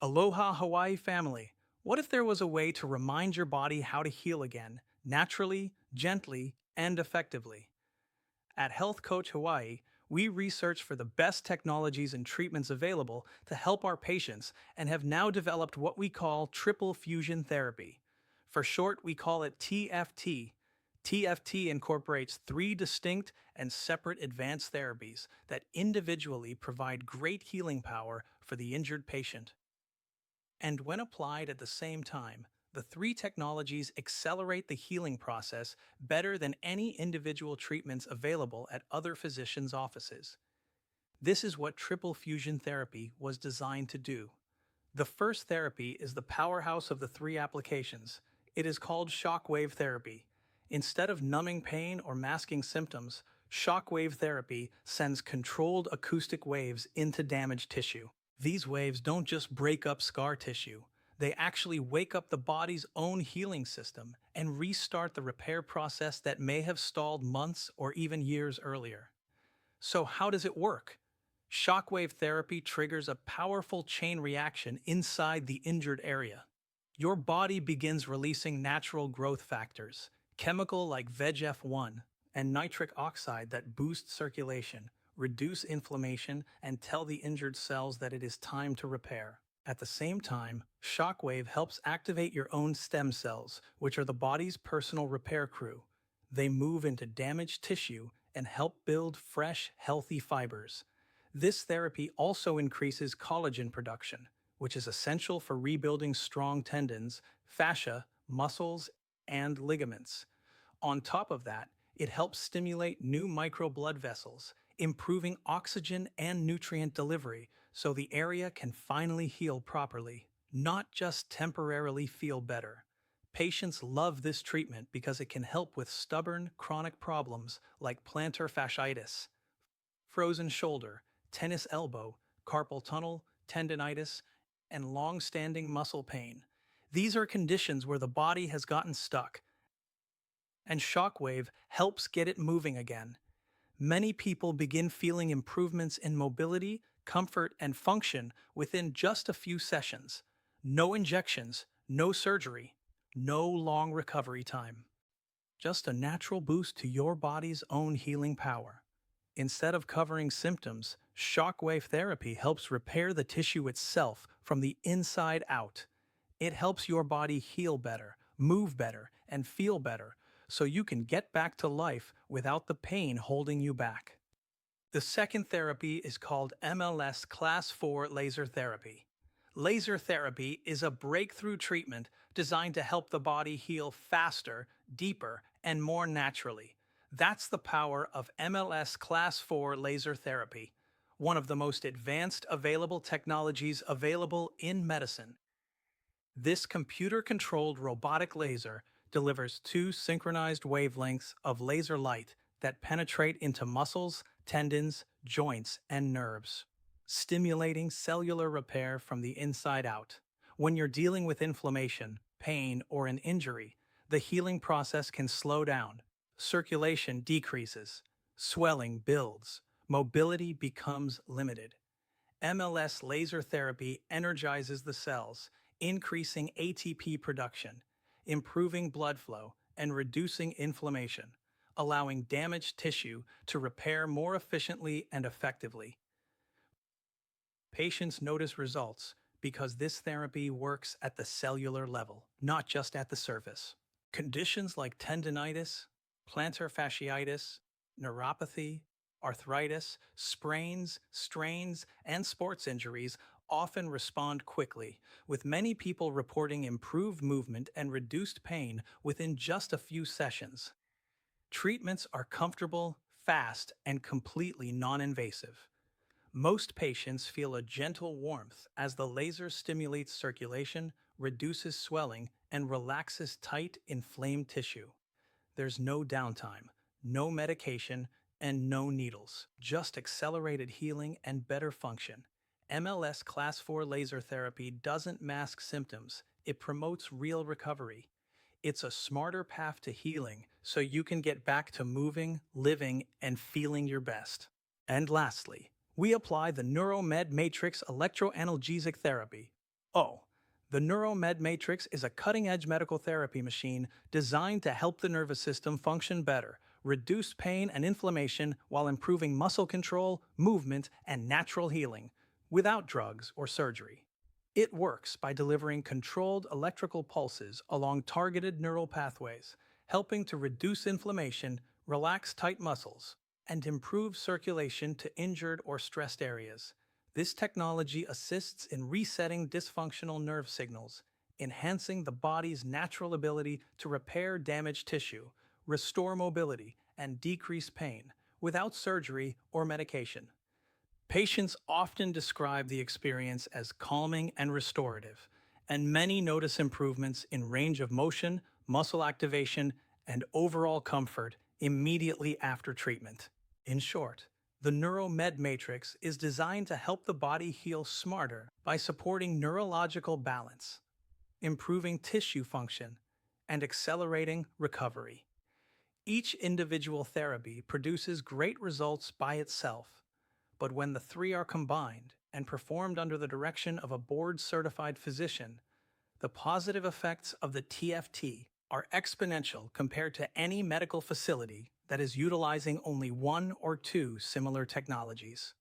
Aloha Hawaii family. What if there was a way to remind your body how to heal again, naturally, gently, and effectively? At Health Coach Hawaii, we research for the best technologies and treatments available to help our patients and have now developed what we call triple fusion therapy. For short, we call it TFT. TFT incorporates three distinct and separate advanced therapies that individually provide great healing power for the injured patient. And when applied at the same time, the three technologies accelerate the healing process better than any individual treatments available at other physicians' offices. This is what triple fusion therapy was designed to do. The first therapy is the powerhouse of the three applications. It is called shockwave therapy. Instead of numbing pain or masking symptoms, shockwave therapy sends controlled acoustic waves into damaged tissue. These waves don't just break up scar tissue, they actually wake up the body's own healing system and restart the repair process that may have stalled months or even years earlier. So, how does it work? Shockwave therapy triggers a powerful chain reaction inside the injured area. Your body begins releasing natural growth factors, chemical like VEGF-1 and nitric oxide that boost circulation, reduce inflammation, and tell the injured cells that it is time to repair. At the same time, shockwave helps activate your own stem cells, which are the body's personal repair crew. They move into damaged tissue and help build fresh, healthy fibers. This therapy also increases collagen production, which is essential for rebuilding strong tendons, fascia, muscles, and ligaments. On top of that, it helps stimulate new microblood vessels, improving oxygen and nutrient delivery so the area can finally heal properly, not just temporarily feel better. Patients love this treatment because it can help with stubborn, chronic problems like plantar fasciitis, frozen shoulder, tennis elbow, carpal tunnel, tendinitis, and long-standing muscle pain. These are conditions where the body has gotten stuck, and shockwave helps get it moving again. Many people begin feeling improvements in mobility, comfort, and function within just a few sessions. No injections, no surgery, no long recovery time. Just a natural boost to your body's own healing power. Instead of covering symptoms, shockwave therapy helps repair the tissue itself from the inside out. It helps your body heal better, move better, and feel better so you can get back to life without the pain holding you back. The second therapy is called MLS Class 4 laser therapy. Laser therapy is a breakthrough treatment designed to help the body heal faster, deeper, and more naturally. That's the power of MLS Class 4 laser therapy, one of the most advanced available technologies available in medicine. This computer-controlled robotic laser delivers two synchronized wavelengths of laser light that penetrate into muscles, tendons, joints, and nerves, stimulating cellular repair from the inside out. When you're dealing with inflammation, pain, or an injury, the healing process can slow down. Circulation decreases, swelling builds, mobility becomes limited. MLS laser therapy energizes the cells, increasing ATP production, improving blood flow, and reducing inflammation, allowing damaged tissue to repair more efficiently and effectively. Patients notice results because this therapy works at the cellular level, not just at the surface. Conditions like tendinitis, plantar fasciitis, neuropathy, arthritis, sprains, strains, and sports injuries often respond quickly, with many people reporting improved movement and reduced pain within just a few sessions. Treatments are comfortable, fast, and completely non-invasive. Most patients feel a gentle warmth as the laser stimulates circulation, reduces swelling, and relaxes tight, inflamed tissue. There's no downtime, no medication, and no needles, just accelerated healing and better function. MLS Class 4 laser therapy doesn't mask symptoms, it promotes real recovery. It's a smarter path to healing so you can get back to moving, living, and feeling your best. And lastly, we apply the Neuromed Matrix electroanalgesic therapy. Oh, the Neuromed Matrix is a cutting-edge medical therapy machine designed to help the nervous system function better, reduce pain and inflammation while improving muscle control, movement, and natural healing, without drugs or surgery. It works by delivering controlled electrical pulses along targeted neural pathways, helping to reduce inflammation, relax tight muscles, and improve circulation to injured or stressed areas. This technology assists in resetting dysfunctional nerve signals, enhancing the body's natural ability to repair damaged tissue, restore mobility, and decrease pain without surgery or medication. Patients often describe the experience as calming and restorative, and many notice improvements in range of motion, muscle activation, and overall comfort immediately after treatment. In short, the Neuromed Matrix is designed to help the body heal smarter by supporting neurological balance, improving tissue function, and accelerating recovery. Each individual therapy produces great results by itself, but when the three are combined and performed under the direction of a board-certified physician, the positive effects of the TFT are exponential compared to any medical facility that is utilizing only one or two similar technologies.